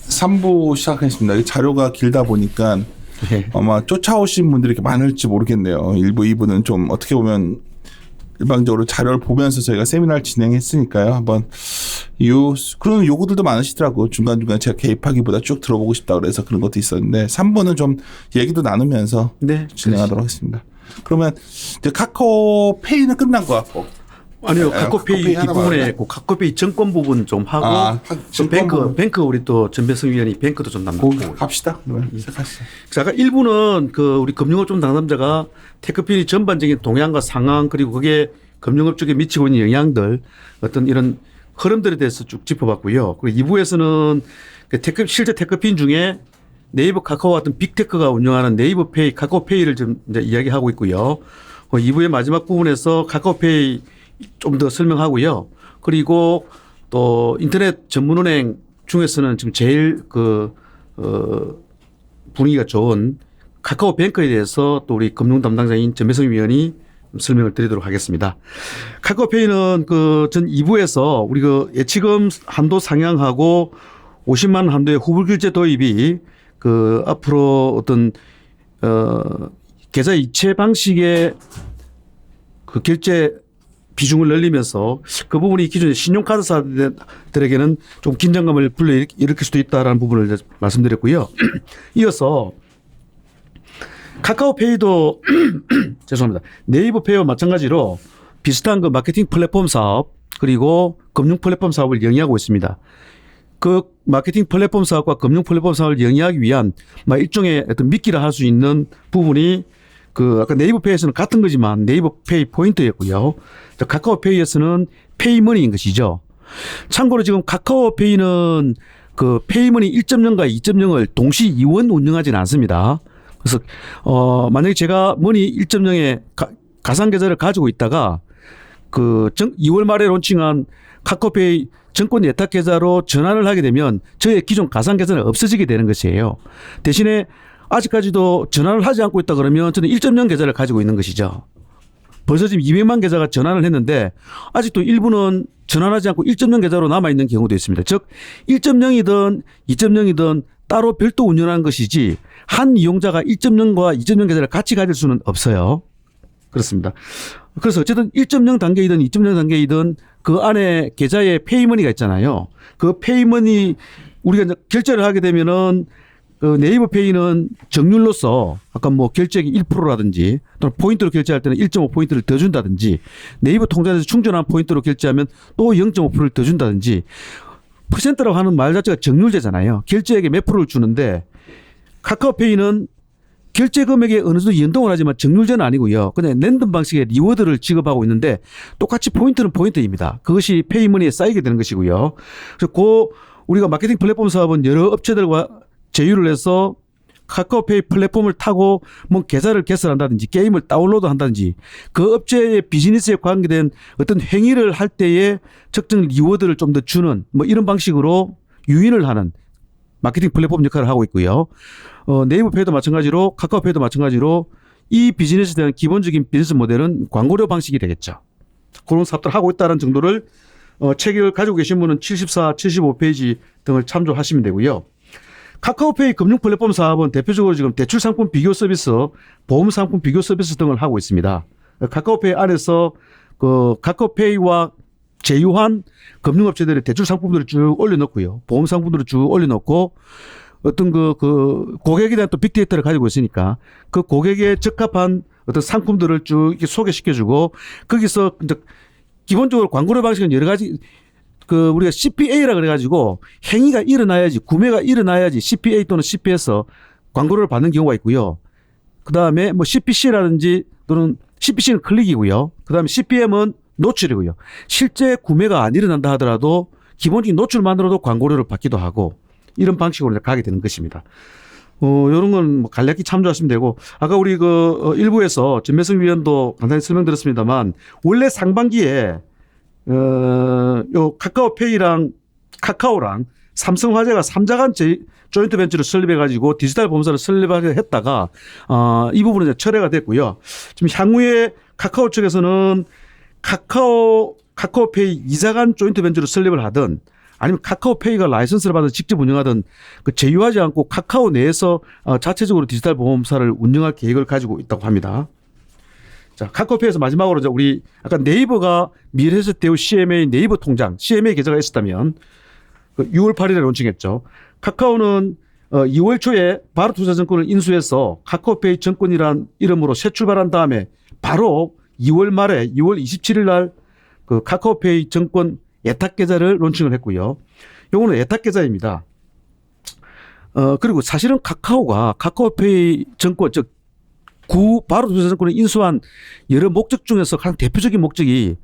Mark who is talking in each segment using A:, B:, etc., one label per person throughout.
A: 삼부 시작했습니다. 이 자료가 길다 보니까
B: 네.
A: 아마 쫓아오신 분들이 이렇게 많을지 모르겠네요. 1부, 2부는 좀 어떻게 보면 일방적으로 자료를 보면서 저희가 세미나를 진행했으니까요. 한번 그런 요구들도 많으시더라고. 중간중간 제가 개입하기보다 쭉 들어보고 싶다 그래서 그런 것도 있었는데 3부는 좀 얘기도 나누면서
B: 네,
A: 진행하도록 하겠습니다. 그러면 이제 카카오페이는 끝난 것 같고.
B: 아니요, 카카오페이 뒷부분에 그 카카오페이 정권 부분 좀 하고 뱅크 우리 또 전배성 위원이 뱅크도 좀 남고
A: 갑시다. 시작하시죠.
B: 아까 1부는 그 우리 금융업종 당담자가 테크필이 전반적인 동향과 상황 그리고 그게 금융업 쪽에 미치고 있는 영향들 어떤 이런 흐름들에 대해서 쭉 짚어봤고요. 그리고 2부에서는 실제 테크핀 중에 네이버 카카오 같은 빅테크가 운영하는 네이버페이, 카카오페이를 좀 이제 이야기하고 있고요. 2부의 마지막 부분에서 카카오페이 좀 더 설명하고요. 그리고 또 인터넷 전문은행 중에서는 지금 제일 분위기가 좋은 카카오뱅크에 대해서 또 우리 금융 담당자인 전배성 위원이 설명을 드리도록 하겠습니다. 카카오페이는 전 2부에서 우리 예치금 한도 상향하고 50만 원 한도의 후불결제 도입이 앞으로 어떤 계좌 이체 방식의 결제 비중을 늘리면서 그 부분이 기존의 신용카드사들에게는 좀 긴장감을 불러일으킬 수도 있다라는 부분을 말씀드렸고요. 이어서 카카오페이도 죄송합니다. 네이버페이와 마찬가지로 비슷한 마케팅 플랫폼 사업 그리고 금융 플랫폼 사업을 영위하고 있습니다. 그 마케팅 플랫폼 사업과 금융 플랫폼 사업을 영위하기 위한 일종의 어떤 미끼를 할 수 있는 부분이 아까 네이버페이에서는 같은 거지만 네이버페이 포인트였고요. 카카오페이에서는 페이머니인 것이죠. 참고로 지금 카카오페이는 페이머니 1.0과 2.0을 동시 이원 운영하지는 않습니다. 그래서 만약에 제가 머니 1.0의 가상 계좌를 가지고 있다가 2월 말에 론칭한 카카오페이 정권 예탁 계좌로 전환을 하게 되면 저의 기존 가상 계좌는 없어지게 되는 것이에요. 대신에 아직까지도 전환을 하지 않고 있다 그러면 저는 1.0 계좌를 가지고 있는 것이죠. 벌써 지금 200만 계좌가 전환을 했는데 아직도 일부는 전환하지 않고 1.0 계좌로 남아있는 경우도 있습니다. 즉 1.0이든 2.0이든 따로 별도 운영하는 것이지 한 이용자가 1.0과 2.0 계좌를 같이 가질 수는 없어요. 그렇습니다. 그래서 어쨌든 1.0 단계이든 2.0 단계이든 그 안에 계좌에 페이머니가 있잖아요. 그 페이머니 우리가 결제를 하게 되면은 네이버페이는 정률로서 아까 결제액이 1%라든지 또는 포인트로 결제할 때는 1.5포인트를 더 준다든지 네이버 통장에서 충전한 포인트로 결제하면 또 0.5%를 더 준다든지 퍼센트라고 하는 말 자체가 정률제잖아요. 결제액의 몇 프로를 주는데 카카오페이는 결제 금액에 어느 정도 연동을 하지만 정률제는 아니고요. 그냥 랜덤 방식의 리워드를 지급하고 있는데 똑같이 포인트는 포인트입니다. 그것이 페이머니에 쌓이게 되는 것이고요. 그래서 우리가 마케팅 플랫폼 사업은 여러 업체들과 제휴를 해서 카카오페이 플랫폼을 타고 계좌를 개설한다든지 게임을 다운로드 한다든지 그 업체의 비즈니스에 관계된 어떤 행위를 할 때에 특정 리워드를 좀 더 주는 이런 방식으로 유인을 하는 마케팅 플랫폼 역할을 하고 있고요. 네이버페이도 마찬가지로 카카오페이도 마찬가지로 이 비즈니스에 대한 기본적인 비즈니스 모델은 광고료 방식이 되겠죠. 그런 사업들을 하고 있다는 정도를 책을 가지고 계신 분은 74, 75페이지 등을 참조하시면 되고요. 카카오페이 금융 플랫폼 사업은 대표적으로 지금 대출 상품 비교 서비스, 보험 상품 비교 서비스 등을 하고 있습니다. 카카오페이 안에서 카카오페이와 제휴한 금융업체들의 대출 상품들을 쭉 올려놓고요. 보험 상품들을 쭉 올려놓고 어떤 고객에 대한 또 빅데이터를 가지고 있으니까 그 고객에 적합한 어떤 상품들을 쭉 이렇게 소개시켜주고 거기서 기본적으로 광고료 방식은 여러 가지 우리가 CPA라 그래가지고 행위가 일어나야지 구매가 일어나야지 CPA 또는 CP에서 광고를 받는 경우가 있고요. 그 다음에 CPC라든지 또는 CPC는 클릭이고요. 그 다음에 CPM은 노출이고요. 실제 구매가 안 일어난다 하더라도 기본적인 노출만으로도 광고료를 받기도 하고 이런 방식으로 가게 되는 것입니다. 이런 건 간략히 참조하시면 되고 아까 우리 일부에서 전매성 위원도 간단히 설명드렸습니다만 원래 상반기에 요 카카오페이랑 카카오랑 삼성화재가 3자 조인트 벤처를 설립해가지고 디지털 보험사를 설립했다가 이 부분은 이제 철회가 됐고요. 지금 향후에 카카오 측에서는 카카오페이 이사간 조인트 벤처로 설립을 하든 아니면 카카오페이가 라이선스를 받아 직접 운영하든 그 제휴하지 않고 카카오 내에서 자체적으로 디지털 보험사를 운영할 계획을 가지고 있다고 합니다. 자, 카카오페이에서 마지막으로 이제 우리 아까 네이버가 미래에셋 대우 CMA 네이버 통장 CMA 계좌가 있었다면 그 6월 8일에 론칭했죠. 카카오는 2월 초에 바로투자증권을 인수해서 카카오페이 증권이란 이름으로 새 출발한 다음에 바로 2월 말에 2월 27일 날 그 카카오페이 증권 예탁 계좌를 론칭을 했고요. 요거는 예탁 계좌입니다. 그리고 사실은 카카오가 카카오페이 증권 즉 바로투자증권을 인수한 여러 목적 중에서 가장 대표적인 목적이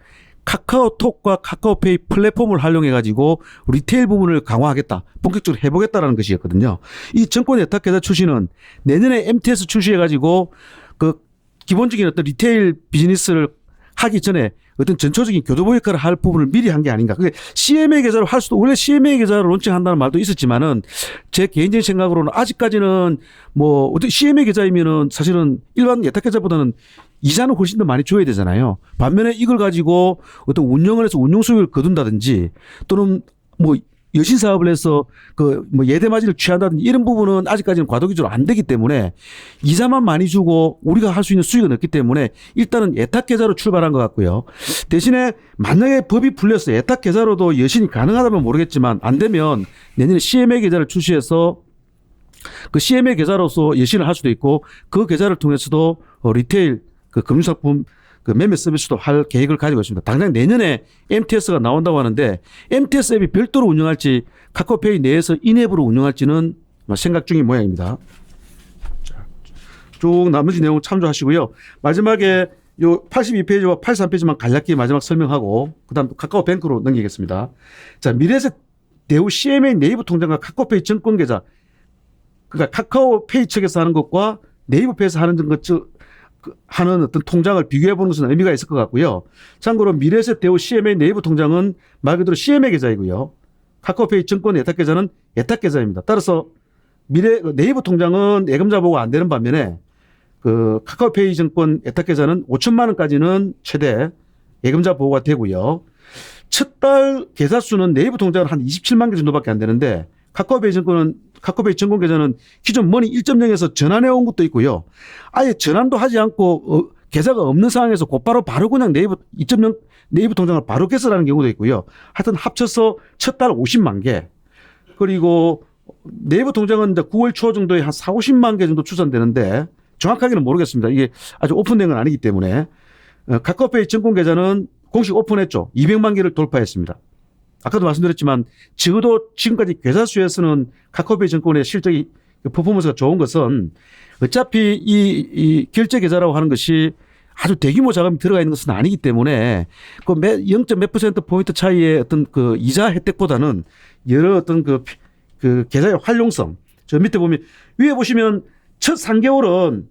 B: 카카오톡과 카카오페이 플랫폼을 활용해 가지고 리테일 부분을 강화하겠다, 본격적으로 해보겠다라는 것이었거든요. 이 증권 예탁 계좌 출시는 내년에 MTS 출시해 가지고 그 기본적인 어떤 리테일 비즈니스를 하기 전에 어떤 전초적인 교도보 역할을 할 부분을 미리 한 게 아닌가. 그게 CMA 계좌를 할 수도, 원래 CMA 계좌를 론칭한다는 말도 있었지만은 제 개인적인 생각으로는 아직까지는 뭐 어떤 CMA 계좌이면은 사실은 일반 예탁 계좌보다는 이자는 훨씬 더 많이 줘야 되잖아요. 반면에 이걸 가지고 어떤 운영을 해서 운용 수익을 거둔다든지 또는 뭐 여신 사업을 해서 그 뭐 예대 마진을 취한다든지 이런 부분은 아직까지는 과도기적으로 안 되기 때문에 이자만 많이 주고 우리가 할 수 있는 수익은 없기 때문에 일단은 예탁 계좌로 출발한 것 같고요. 대신에 만약에 법이 풀려서 예탁 계좌로도 여신이 가능하다면 모르겠지만 안 되면 내년에 CMA 계좌를 출시해서 그 CMA 계좌로서 여신을 할 수도 있고 그 계좌를 통해서도 리테일 그 금융상품 그 매매 서비스도 할 계획을 가지고 있습니다. 당장 내년에 MTS가 나온다고 하는데 MTS 앱이 별도로 운영할지 카카오페이 내에서 인앱으로 운영할지는 생각 중인 모양입니다. 쭉 나머지 내용 참조하시고요. 마지막에 요 82페이지와 83페이지만 간략히 마지막 설명하고 그다음 카카오뱅크로 넘기겠습니다. 자, 미래에셋 대우 CMA 네이버 통장과 카카오페이 증권 계좌, 그러니까 카카오페이 측에서 하는 것과 네이버페이에서 하는 것 하는 어떤 통장을 비교해 보는 것은 의미가 있을 것 같고요. 참고로 미래에셋 대우 CMA 네이버 통장은 말 그대로 CMA 계좌이고요. 카카오페이 증권 예탁 계좌는 예탁 계좌입니다. 따라서 네이버 통장은 예금자 보호가 안 되는 반면에 그 카카오페이 증권 예탁 계좌는 5천만 원까지는 최대 예금자 보호가 되고요. 첫 달 계좌 수는 네이버 통장은 한 27만 개 정도밖에 안 되는데 카카오페이 증권 계좌는 기존 머니 1.0에서 전환해 온 것도 있고요. 아예 전환도 하지 않고 계좌가 없는 상황에서 곧바로 바로 그냥 네이버 2.0 네이버 통장을 바로 개설하는 경우도 있고요. 하여튼 합쳐서 첫 달 50만 개. 그리고 네이버 통장은 이제 9월 초 정도에 한 4, 50만 개 정도 추산되는데 정확하게는 모르겠습니다. 이게 아주 오픈된 건 아니기 때문에 카카오페이 증권 계좌는 공식 오픈했죠. 200만 개를 돌파했습니다. 아까도 말씀드렸지만 적어도 지금까지 계좌 수에서는 카카오페이 증권의 실적이 퍼포먼스가 좋은 것은 어차피 이 결제 계좌라고 하는 것이 아주 대규모 자금이 들어가 있는 것은 아니기 때문에 그 0.몇 퍼센트 포인트 차이의 어떤 그 이자 혜택보다는 여러 어떤 그 계좌의 활용성. 저 밑에 보면 위에 보시면 첫 3개월은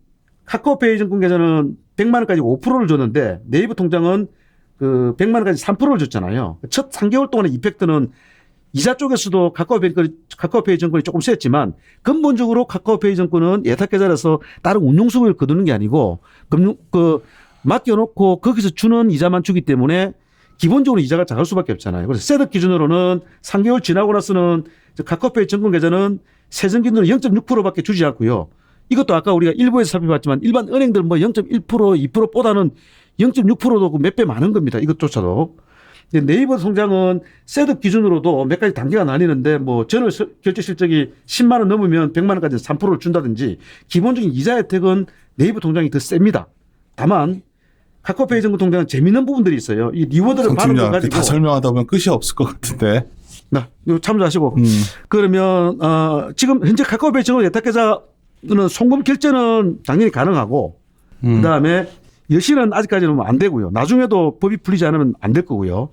B: 카카오페이 증권 계좌는 100만 원까지 5%를 줬는데 네이버 통장은 그 100만 원까지 3%를 줬잖아요. 첫 3개월 동안의 이펙트는 이자 쪽에서도 카카오페이 증권이 조금 세졌지만 근본적으로 카카오페이 증권은 예탁 계좌라서 다른 운용 수익을 거두는 게 아니고 맡겨놓고 거기서 주는 이자만 주기 때문에 기본적으로 이자가 작을 수밖에 없잖아요. 그래서 셋업 기준으로는 3개월 지나고 나서는 카카오페이 증권 계좌는 세전 기준으로 0.6%밖에 주지 않고요. 이것도 아까 우리가 일부에서 살펴봤지만 일반 은행들 뭐 0.1%, 2%보다는 0.6%도 몇 배 많은 겁니다. 이것조차도. 네이버 통장은 셋업 기준으로도 몇 가지 단계가 나뉘는데 뭐 전월 결제 실적이 10만 원 넘으면 100만 원까지 3%를 준다든지 기본적인 이자 혜택은 네이버 통장이 더 셉니다. 다만 카카오페이 증권 통장은 재미있는 부분들이 있어요. 이 리워드를 받는 가지고
A: 다 설명하다 보면 끝이 없을 것 같은데.
B: 나 이거 참조하시고 그러면 지금 현재 카카오페이 증권 예탁 계좌는 송금 결제는 당연히 가능하고 그다음에 여신은 아직까지는 안 되고요. 나중에도 법이 풀리지 않으면 안 될 거고요.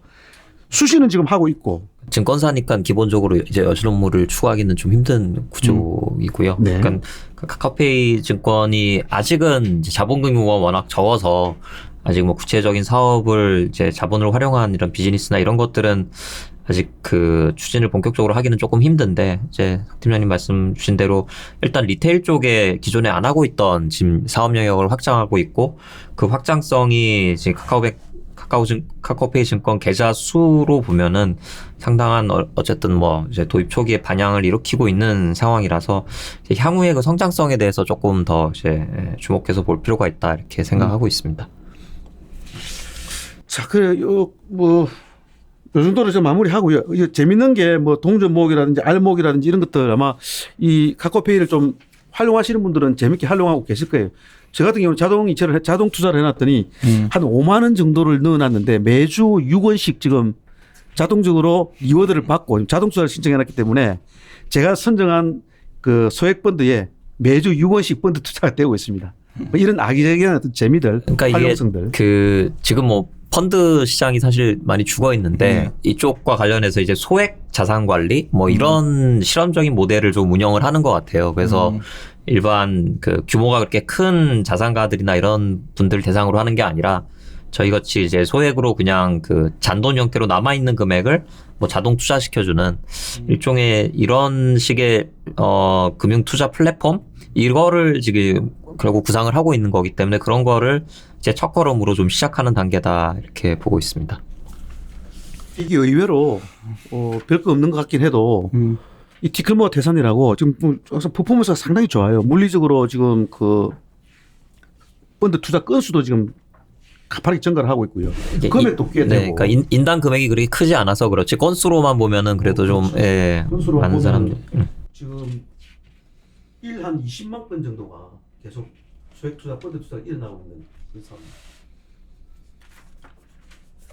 B: 수신은 지금 하고 있고.
C: 증권사니까 기본적으로 이제 여신 업무를 추구하기는 좀 힘든 구조이고요.
B: 네.
C: 그러니까 카카오페이 증권이 아직은 이제 자본 규모가 워낙 적어서 아직 뭐 구체적인 사업을 이제 자본을 활용한 이런 비즈니스나 이런 것들은 아직 그 추진을 본격적으로 하기는 조금 힘든데 이제 석 팀장님 말씀 주신 대로 일단 리테일 쪽에 기존에 안 하고 있던 지금 사업 영역을 확장하고 있고 그 확장성이 지금 카카오페이 증권 계좌 수로 보면은 상당한 어쨌든 뭐 이제 도입 초기에 반향을 일으키고 있는 상황이라서 이제 향후의 그 성장성에 대해서 조금 더 이제 주목해서 볼 필요가 있다 이렇게 생각하고 있습니다.
B: 자, 그래, 요 정도로 좀 마무리하고요. 재밌는 게 뭐 동전목이라든지 알목이라든지 이런 것들 아마 이 카카오페이를 좀 활용하시는 분들은 재밌게 활용하고 계실 거예요. 저 같은 경우는 자동 투자를 해놨더니 한 5만 원 정도를 넣어놨는데 매주 6원씩 지금 자동적으로 리워드를 받고 자동 투자를 신청해놨기 때문에 제가 선정한 그 소액 펀드에 매주 6원씩 펀드 투자가 되고 있습니다. 뭐 이런 악의적인 어떤 재미들,
C: 그러니까
B: 활용성들.
C: 이게 그 지금 뭐 펀드 시장이 사실 많이 죽어 있는데 이쪽과 관련해서 이제 소액 자산 관리 뭐 이런 실험적인 모델을 좀 운영을 하는 것 같아요. 그래서 일반 그 규모가 그렇게 큰 자산가들이나 이런 분들 대상으로 하는 게 아니라 저희 같이 이제 소액으로 그냥 그 잔돈 형태로 남아 있는 금액을 뭐 자동 투자시켜주는 일종의 이런 식의 금융 투자 플랫폼 이거를 지금 결국 구상을 하고 있는 거기 때문에 그런 거를 이제 첫걸음으로 좀 시작하는 단계다 이렇게 보고 있습니다.
B: 이게 의외로 별거 없는 것 같긴 해도 이 티클모어 태산이라고 지금 퍼포먼스가 상당히 좋아요. 물리적으로 지금 그 펀드 투자 건수도 지금 가파르게 증가를 하고 있고요. 금액도 꽤 되고.
C: 그러니까 인당 금액이 그렇게 크지 않아서 그렇지 건수로만 보면은 그래도 좀
B: 건수로
C: 많은
B: 보면
C: 사람들.
B: 지금 한 20만 건 정도가 계속 소액 투자, 펀드 투자가 일어나고 있는 그런 상황입니다.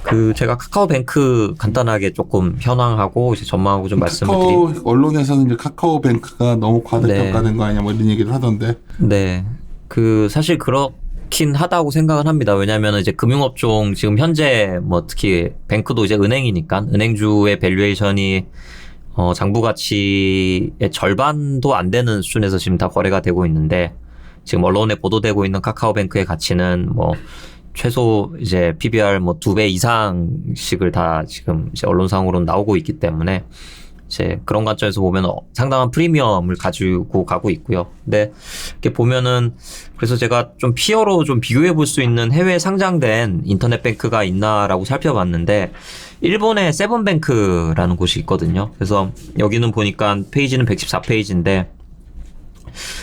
C: 그 제가 카카오뱅크 간단하게 조금 현황하고 이제 전망하고 좀 말씀을 드리고
A: 언론에서는 이제 카카오뱅크가 너무 과대평가된 거 아니냐 뭐 이런 얘기를 하던데.
C: 네. 그 사실 그렇긴 하다고 생각은 합니다. 왜냐하면 이제 금융업종 지금 현재 뭐 특히 뱅크도 이제 은행이니까 은행주의 밸류에이션이 장부 가치의 절반도 안 되는 수준에서 지금 다 거래가 되고 있는데 지금 언론에 보도되고 있는 카카오뱅크의 가치는 뭐 최소 이제 PBR 뭐 2배 이상씩을 다 지금 이제 언론상으로는 나오고 있기 때문에 이제 그런 관점에서 보면 상당한 프리미엄을 가지고 가고 있고요. 근데 이렇게 보면은 그래서 제가 좀 피어로 좀 비교해 볼 수 있는 해외 상장된 인터넷 뱅크가 있나라고 살펴봤는데 일본의 세븐뱅크라는 곳이 있거든요. 그래서 여기는 보니까 페이지는 114페이지인데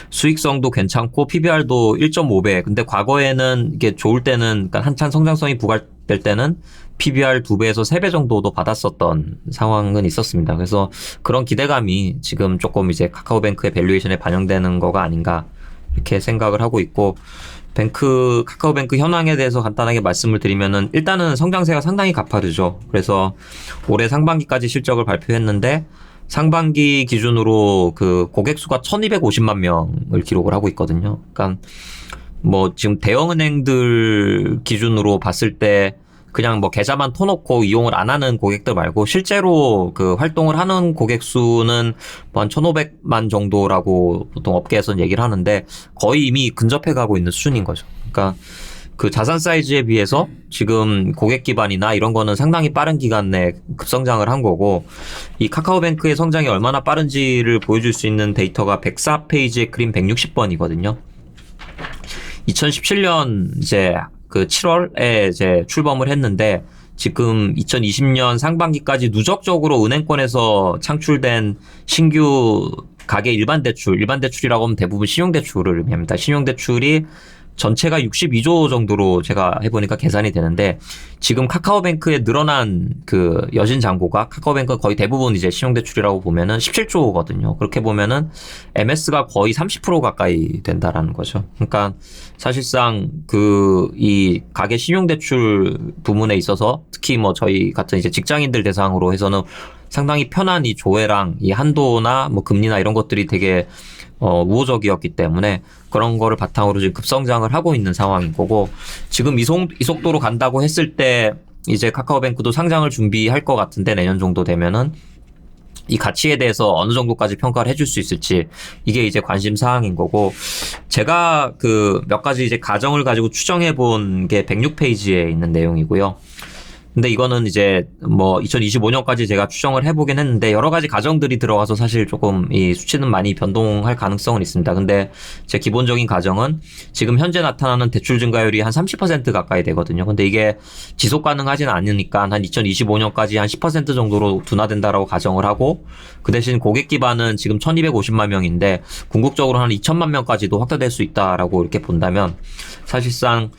C: 수익성도 괜찮고 PBR도 1.5배. 근데 과거에는 이게 좋을 때는 그러니까 한참 성장성이 부각될 때는 PBR 2배에서 3배 정도도 받았었던 상황은 있었습니다. 그래서 그런 기대감이 지금 조금 이제 카카오뱅크의 밸류에이션에 반영되는 거가 아닌가 이렇게 생각을 하고 있고 카카오뱅크 현황에 대해서 간단하게 말씀을 드리면은 일단은 성장세가 상당히 가파르죠. 그래서 올해 상반기까지 실적을 발표했는데 상반기 기준으로 그 고객 수가 1250만 명을 기록을 하고 있거든요. 그러니까 뭐 지금 대형은행들 기준으로 봤을 때 그냥 뭐 계좌만 터놓고 이용을 안 하는 고객들 말고 실제로 그 활동을 하는 고객 수는 뭐 한 1500만 정도라고 보통 업계에서는 얘기를 하는데 거의 이미 근접해 가고 있는 수준인 거죠. 그러니까 그 자산 사이즈에 비해서 지금 고객 기반이나 이런 거는 상당히 빠른 기간 내에 급성장을 한 거고 이 카카오뱅크의 성장이 얼마나 빠른지를 보여줄 수 있는 데이터가 104페이지의 그림 160번이거든요. 2017년 이제 그 7월에 이제 출범을 했는데 지금 2020년 상반기까지 누적적으로 은행권에서 창출된 신규 가계 일반 대출이라고 하면 대부분 신용대출을 의미합니다. 신용대출이 전체가 62조 정도로 제가 해보니까 계산이 되는데 지금 카카오뱅크에 늘어난 그 여신 잔고가 카카오뱅크 거의 대부분 이제 신용대출이라고 보면은 17조거든요. 그렇게 보면은 MS가 거의 30% 가까이 된다라는 거죠. 그러니까 사실상 그 이 가계 신용대출 부문에 있어서 특히 뭐 저희 같은 이제 직장인들 대상으로 해서는 상당히 편한 이 조회랑 이 한도나 뭐 금리나 이런 것들이 되게 우호적이었기 때문에 그런 거를 바탕으로 지금 급성장을 하고 있는 상황인 거고 지금 이 속도로 간다고 했을 때 이제 카카오뱅크도 상장을 준비할 것 같은데 내년 정도 되면은 이 가치에 대해서 어느 정도까지 평가를 해줄 수 있을지 이게 이제 관심 사항인 거고 제가 그 몇 가지 이제 가정을 가지고 추정해 본 게 106페이지에 있는 내용이고요. 근데 이거는 이제 뭐 2025년까지 제가 추정을 해보긴 했는데 여러 가지 가정들이 들어가서 사실 조금 이 수치는 많이 변동할 가능성은 있습니다. 근데 제 기본적인 가정은 지금 현재 나타나는 대출 증가율이 한 30% 가까이 되거든요. 근데 이게 지속 가능하지는 않으니까 한 2025년까지 한 10% 정도로 둔화된다라고 가정을 하고 그 대신 고객 기반은 지금 1250만 명인데 궁극적으로 한 2000만 명까지도 확대될 수 있다라고 이렇게 본다면 사실상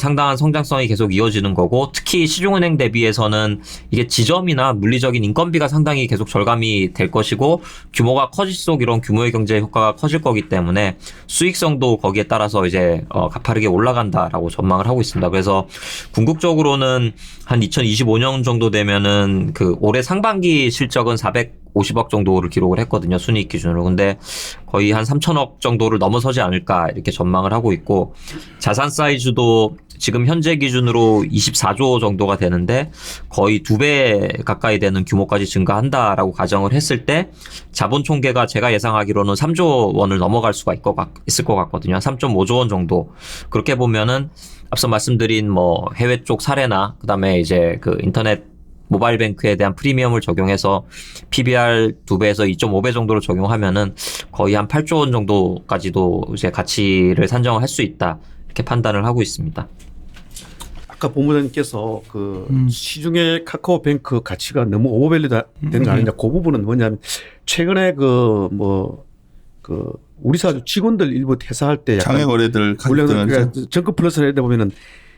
C: 상당한 성장성이 계속 이어지는 거고 특히 시중은행 대비해서는 이게 지점이나 물리적인 인건비가 상당히 계속 절감이 될 것이고 규모가 커질수록 이런 규모의 경제 효과가 커질 거기 때문에 수익성도 거기에 따라서 이제 가파르게 올라간다라고 전망을 하고 있습니다. 그래서 궁극적으로는 한 2025년 정도 되면은 그 올해 상반기 실적은 450억 정도를 기록을 했거든요. 순이익 기준으로. 근데 거의 한 3천억 정도를 넘어서지 않을까 이렇게 전망을 하고 있고 자산 사이즈도 지금 현재 기준으로 24조 정도가 되는데 거의 2배 가까이 되는 규모까지 증가한다라고 가정을 했을 때 자본 총계가 제가 예상하기로는 3조 원을 넘어갈 수가 있을 것 같거든요. 3.5조 원 정도. 그렇게 보면은 앞서 말씀드린 뭐 해외 쪽 사례나 그다음에 이제 그 인터넷 모바일 뱅크에 대한 프리미엄을 적용해서 PBR 2배에서 2.5배 정도를 적용하면은 거의 한 8조 원 정도까지도 이제 가치를 산정을 할 수 있다. 이렇게 판단을 하고 있습니다.
B: 아까 본부장님께서 그 시중에 카카오뱅크 가치가 너무 오버밸류 되는 거 아니냐. 그 부분은 뭐냐면 최근에 그 우리사 직원들 일부 퇴사할 때 약간
A: 장외 거래들 가격들은
B: 정권 플러스를 하다 보면은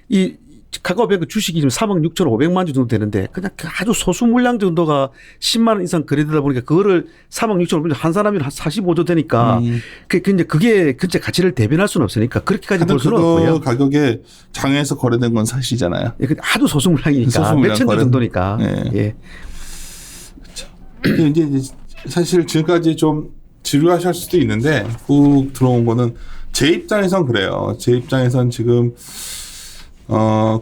B: 이 카카오뱅크 주식이 지금 3억 6,500만 주 정도 되는데 그냥 아주 소수 물량 정도가 10만 원 이상 거래되다 보니까 그거를 3억 6,500만 한 사람이 한 45조 되니까 그게 근데 가치를 대변할 수는 없으니까 그렇게까지 볼 수는 없고요.
A: 가격에 장외에서 거래된 건 사실이잖아요.
B: 예, 아주 소수 물량이니까 몇천 주 정도니까.
A: 네.
B: 예.
A: 그렇죠. 이제 사실 지금까지 좀 지루하실 수도 있는데 훅 들어온 거는 제 입장에선 그래요. 제 입장에선 지금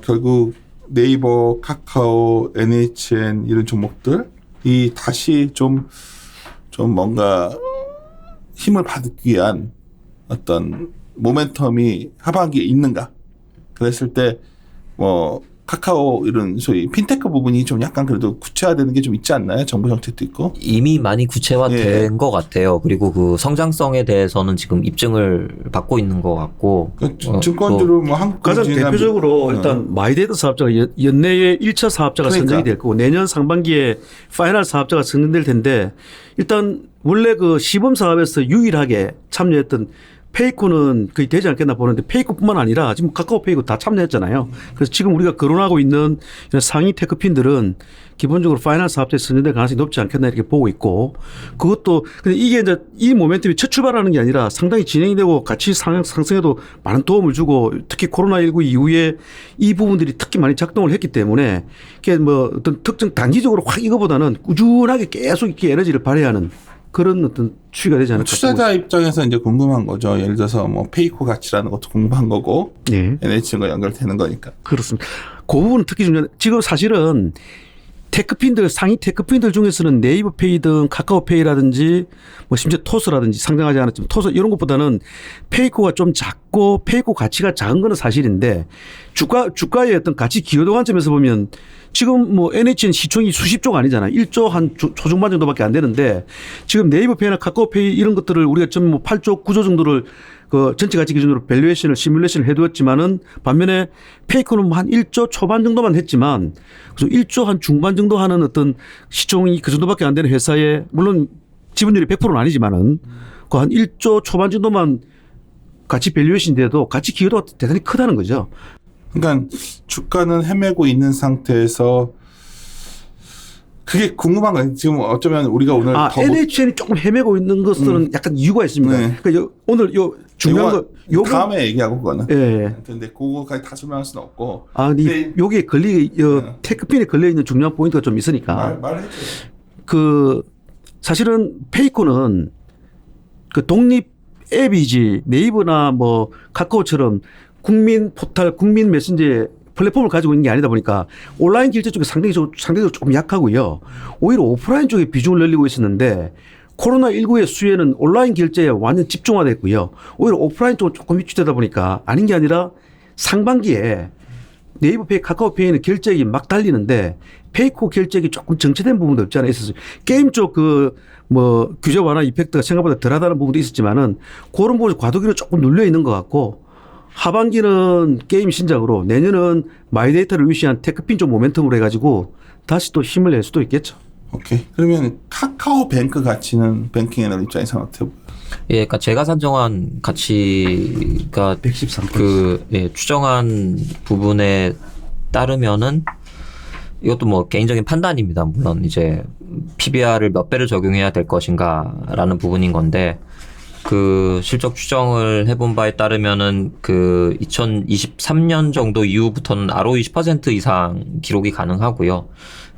A: 결국 네이버, 카카오, NHN 이런 종목들이 다시 좀 뭔가 힘을 받기 위한 어떤 모멘텀이 하반기에 있는가. 그랬을 때 뭐 카카오 이런 소위 핀테크 부분이 좀 약간 그래도 구체화되는 게 좀 있지 않나요? 정부 정책도 있고.
C: 이미 많이 구체화된 것 같아요. 그리고 그 성장성에 대해서는 지금 입증을 받고 있는 것 같고.
A: 증권주로 뭐 한국
B: 가장 대표적으로 일단 마이데이터 사업자가 연내에 1차 사업자가 선정이 될 거고 내년 상반기에 파이널 사업자가 선정될 텐데 일단 원래 그 시범 사업에서 유일하게 참여했던 페이코는 거의 되지 않겠나 보는데 페이코뿐만 아니라 지금 카카오페이도 다 참여했잖아요. 그래서 지금 우리가 거론하고 있는 상위 테크핀들은 기본적으로 파이널 사업자에 선정될 가능성이 높지 않겠나 이렇게 보고 있고 그것도 근데 이게 이제 이 모멘텀이 첫 출발하는 게 아니라 상당히 진행이 되고 같이 상승에도 많은 도움을 주고 특히 코로나19 이후에 이 부분들이 특히 많이 작동을 했기 때문에 이게 뭐 어떤 특정 단기적으로 확 이거보다는 꾸준하게 계속 이렇게 에너지를 발휘하는 그런 어떤 추이가 되지 않을까.
A: 투자자 입장에서 이제 궁금한 거죠. 예를 들어서 뭐 페이코 가치라는 것도 궁금한 거고,
B: 네.
A: NHN과 연결되는 거니까.
B: 그렇습니다. 그 부분은 특히 중요한. 지금 사실은 테크핀들 상위 테크핀들 중에서는 네이버페이든 카카오페이라든지 뭐 심지어 토스라든지 상장하지 않았지만 토스 이런 것보다는 페이코가 좀 작고 페이코 가치가 작은 거는 사실인데 주가의 어떤 가치 기여도 관점에서 보면 지금 뭐 NHN 시총이 수십조가 아니잖아요. 1조 한 초중반 정도밖에 안 되는데 지금 네이버페이나 카카오페이 이런 것들을 우리가 좀 뭐 8조 9조 정도를 그 전체 가치 기준으로 밸류에이션을 시뮬레이션을 해두었지만은 반면에 페이커는 뭐 한 1조 초반 정도만 했지만 그래서 1조 한 중반 정도 하는 어떤 시총이 그 정도밖에 안 되는 회사에 물론 지분율이 100%는 아니지만은 그 한 1조 초반 정도만 가치 밸류에이션인데도 가치 기여도가 대단히 크다는 거죠.
A: 그러니까 주가는 헤매고 있는 상태에서 그게 궁금한 거예요. 지금 어쩌면 우리가 오늘
B: NHN이 조금 헤매고 있는 것은 약간 이유가 있습니다.
A: 네.
B: 그러니까 오늘 요 중요한 거 요거
A: 다음에 얘기하고 그거는.
B: 예.
A: 근데 그거까지 다 설명할 수는 없고.
B: 근데 요게 테크핀에 걸려 있는 중요한 포인트가 좀 있으니까.
A: 말해줘.
B: 그 사실은 페이코는 그 독립 앱이지 네이버나 뭐 카카오처럼 국민 포털, 국민 메신저 플랫폼을 가지고 있는 게 아니다 보니까 온라인 결제 쪽에 상대적으로 조금 약하고요. 오히려 오프라인 쪽에 비중을 늘리고 있었는데 코로나19의 수혜는 온라인 결제에 완전 집중화됐고요. 오히려 오프라인 쪽으로 조금 위축되다 보니까 아닌 게 아니라 상반기에 네이버페이, 카카오페이는 결제액이 막 달리는데 페이코 결제액이 조금 정체된 부분도 없지 않아 있었어요. 게임 쪽 규제 완화 이펙트가 생각보다 덜하다는 부분도 있었지만은 그런 부분 과도기로 조금 눌려 있는 것 같고 하반기는 게임 신작으로 내년은 마이데이터를 위시한 테크핀 쪽 모멘텀으로 해가지고 다시 또 힘을 낼 수도 있겠죠.
A: 오케이. 그러면 카카오뱅크 가치는 뱅킹 애널 입장에서는 어떻게 보여요?
C: 예, 그러니까 제가 산정한 가치가
B: 113%.
C: 추정한 부분에 따르면은 이것도 뭐 개인적인 판단입니다. 물론 이제 PBR을 몇 배를 적용해야 될 것인가라는 부분인 건데 그 실적 추정을 해본 바에 따르면은 그 2023년 정도 이후부터는 ROE 10% 이상 기록이 가능하고요.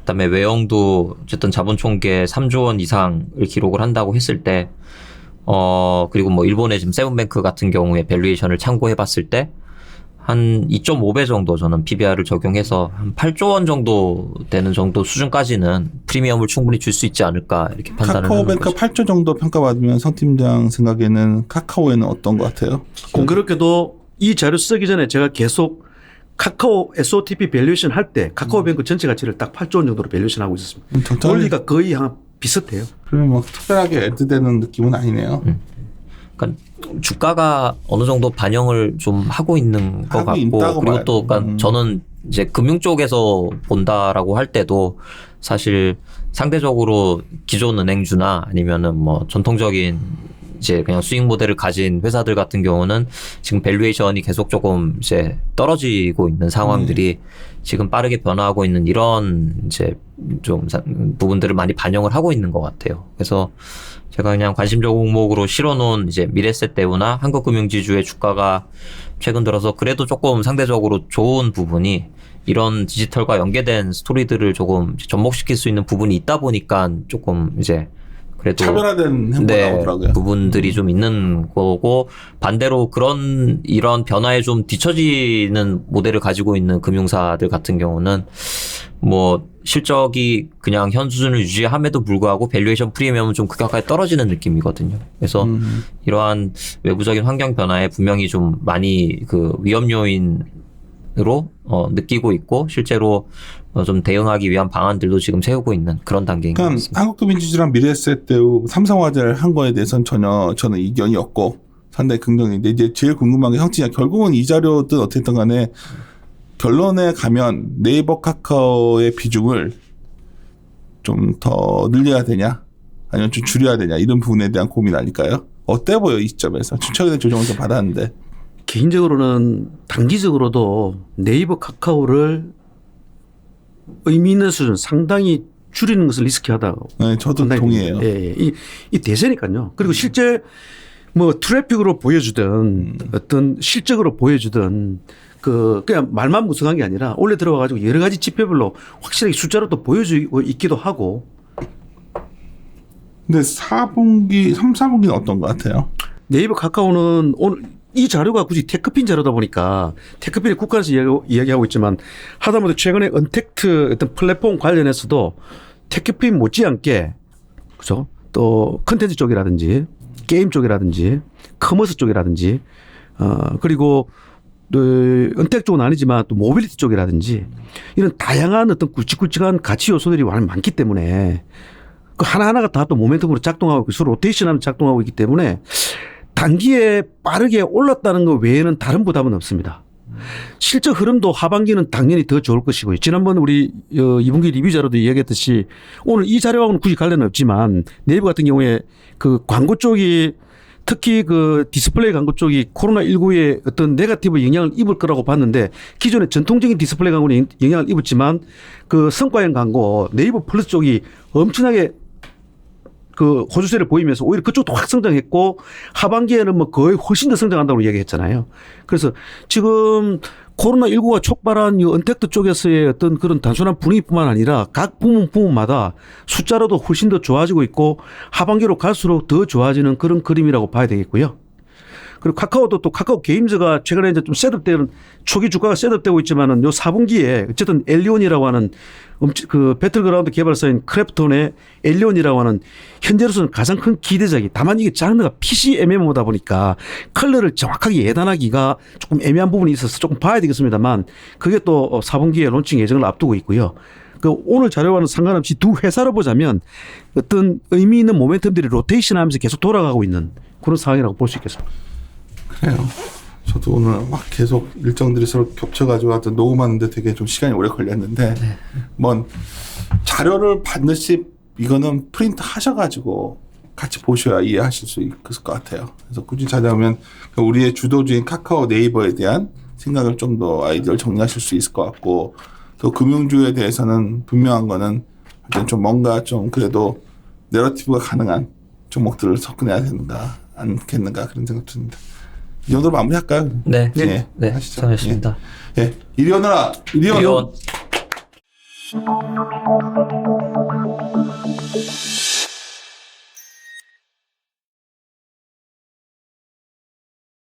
C: 그다음에 외형도 어쨌든 자본 총계 3조 원 이상을 기록을 한다고 했을 때 그리고 뭐 일본의 지금 세븐뱅크 같은 경우에 밸류에이션을 참고해 봤을 때 한 2.5배 정도 저는 PBR을 적용해서 한 8조 원 정도 되는 정도 수준까지는 프리미엄을 충분히 줄 수 있지 않을까 이렇게 판단을 하는
A: 카카오뱅크
C: 거죠.
A: 8조 정도 평가받으면 성 팀장 생각에는 카카오에는 어떤 것 같아요?
B: 공교롭게도 이 자료 쓰기 전에 제가 계속 카카오 SOTP 밸류에이션 할 때 카카오뱅크 전체 가치를 딱 8조 원 정도로 밸류에이션 하고 있었습니다. 원리가 거의 비슷해요.
A: 그러면 뭐 특별하게 애드되는 느낌은 아니네요.
C: 그러니까 주가가 어느 정도 반영을 좀 하고 있는 것
A: 하고 있다고
C: 같고 그리고 또
A: 봐요.
C: 그러니까 저는 이제 금융 쪽에서 본다라고 할 때도 사실 상대적으로 기존 은행주나 아니면은 뭐 전통적인 이제 그냥 수익 모델을 가진 회사들 같은 경우는 지금 밸류에이션이 계속 조금 이제 떨어지고 있는 상황들이 지금 빠르게 변화하고 있는 이런 이제 좀 부분들을 많이 반영을 하고 있는 것 같아요. 그래서 제가 그냥 관심적 종목으로 실어놓은 이제 미래세대우나 한국금융지주의 주가가 최근 들어서 그래도 조금 상대적으로 좋은 부분이 이런 디지털과 연계된 스토리들을 조금 접목시킬 수 있는 부분이 있다 보니까 조금 이제 그래도
A: 차별화된 행보가 나오더라고요.
C: 부분들이 좀 있는 거고 반대로 이런 변화에 좀 뒤처지는 모델을 가지고 있는 금융사들 같은 경우는 뭐 실적이 그냥 현 수준을 유지함에도 불구하고 밸류에이션 프리미엄은 좀 급격하게 떨어지는 느낌이거든요. 그래서 이러한 외부적인 환경 변화에 분명히 좀 많이 그 위험 요인으로 느끼고 있고 실제로 좀 대응하기 위한 방안들도 지금 세우고 있는 그런 단계인 것
A: 그러니까
C: 같습니다.
A: 한국금융지주랑 미래에셋대우 삼성화재를 한 거에 대해서는 전혀 저는 이견이 없고 상당히 긍정인데 이제 제일 궁금한 게 형진이야. 결국은 이 자료든 어쨌든 간에 결론에 가면 네이버 카카오의 비중을 좀 더 늘려야 되냐 아니면 좀 줄여야 되냐 이런 부분에 대한 고민 아닐까요? 어때 보여 이 시점에서 최근에 대한 조정을 좀 받았는데
B: 개인적으로는 단기적으로도 네이버 카카오를 의미 있는 수준 상당히 줄이는 것을 리스키하다고.
A: 네, 저도 동의해요.
B: 예. 이 대세니까요. 그리고 실제 뭐 트래픽으로 보여주든 어떤 실적으로 보여주든 그냥 말만 무성한 게 아니라 올해 들어와가지고 여러 가지 지표별로 확실하게 숫자로 또 보여주고 있기도 하고.
A: 근데 4분기, 3, 4분기는 어떤 것 같아요?
B: 네이버 카카오는 오늘 이 자료가 굳이 테크핀 자료다 보니까 테크핀이 국가에서 이야기하고 있지만 하다못해 최근에 언택트 어떤 플랫폼 관련해서도 테크핀 못지않게 그죠? 또 컨텐츠 쪽이라든지 게임 쪽이라든지 커머스 쪽이라든지 그리고 언택 쪽은 아니지만 또 모빌리티 쪽이라든지 이런 다양한 어떤 굵직굵직한 가치 요소들이 많기 때문에 그 하나하나가 다 또 모멘텀으로 작동하고 있고 서로 로테이션하면 작동하고 있기 때문에 단기에 빠르게 올랐다는 것 외에는 다른 부담은 없습니다. 실적 흐름도 하반기는 당연히 더 좋을 것이고요. 지난번 우리 2분기 리뷰 자료도 이야기했듯이 오늘 이 자료하고는 굳이 관련은 없지만 네이버 같은 경우에 그 광고 쪽이 특히 그 디스플레이 광고 쪽이 코로나19에 어떤 네거티브 영향을 입을 거라고 봤는데 기존의 전통적인 디스플레이 광고는 영향을 입었지만 그 성과형 광고 네이버 플러스 쪽이 엄청나게 그 호주세를 보이면서 오히려 그쪽도 확 성장했고 하반기에는 뭐 거의 훨씬 더 성장한다고 얘기했잖아요. 그래서 지금 코로나19가 촉발한 이 언택트 쪽에서의 어떤 그런 단순한 분위기뿐만 아니라 각 부문마다 숫자로도 훨씬 더 좋아지고 있고 하반기로 갈수록 더 좋아지는 그런 그림이라고 봐야 되겠고요. 그리고 카카오도 또 카카오 게임즈가 최근에 이제 좀 셋업되는 초기 주가가 셋업되고 있지만은 요 4분기에 어쨌든 엘리온이라고 하는 그 배틀그라운드 개발사인 크래프톤의 엘리온이라고 하는 현재로서는 가장 큰 기대작이, 다만 이게 장르가 PC MMO다 보니까 컬러를 정확하게 예단하기가 조금 애매한 부분이 있어서 조금 봐야 되겠습니다만 그게 또 4분기에 론칭 예정을 앞두고 있고요. 그 오늘 자료와는 상관없이 두 회사를 보자면 어떤 의미 있는 모멘텀들이 로테이션 하면서 계속 돌아가고 있는 그런 상황이라고 볼 수 있겠습니다.
A: 그래요. 저도 오늘 막 계속 일정들이 서로 겹쳐가지고 하여튼 녹음하는데 되게 좀 시간이 오래 걸렸는데 뭐 자료를 반드시 이거는 프린트 하셔가지고 같이 보셔야 이해하실 수 있을 것 같아요. 그래서 굳이 찾아오면 우리의 주도주인 카카오 네이버에 대한 생각을 좀 더 아이디어를 정리하실 수 있을 것 같고 또 금융주에 대해서는 분명한 거는 일단 좀 뭔가 좀 그래도 내러티브가 가능한 종목들을 접근해야 되는가 않겠는가 그런 생각 듭니다. 이 정도로 마무리할까요?
C: 네,
A: 예,
C: 네,
A: 하시죠.
C: 수고하셨습니다.
A: 예, 이리 오너라, 이리 오너.
C: 이리온.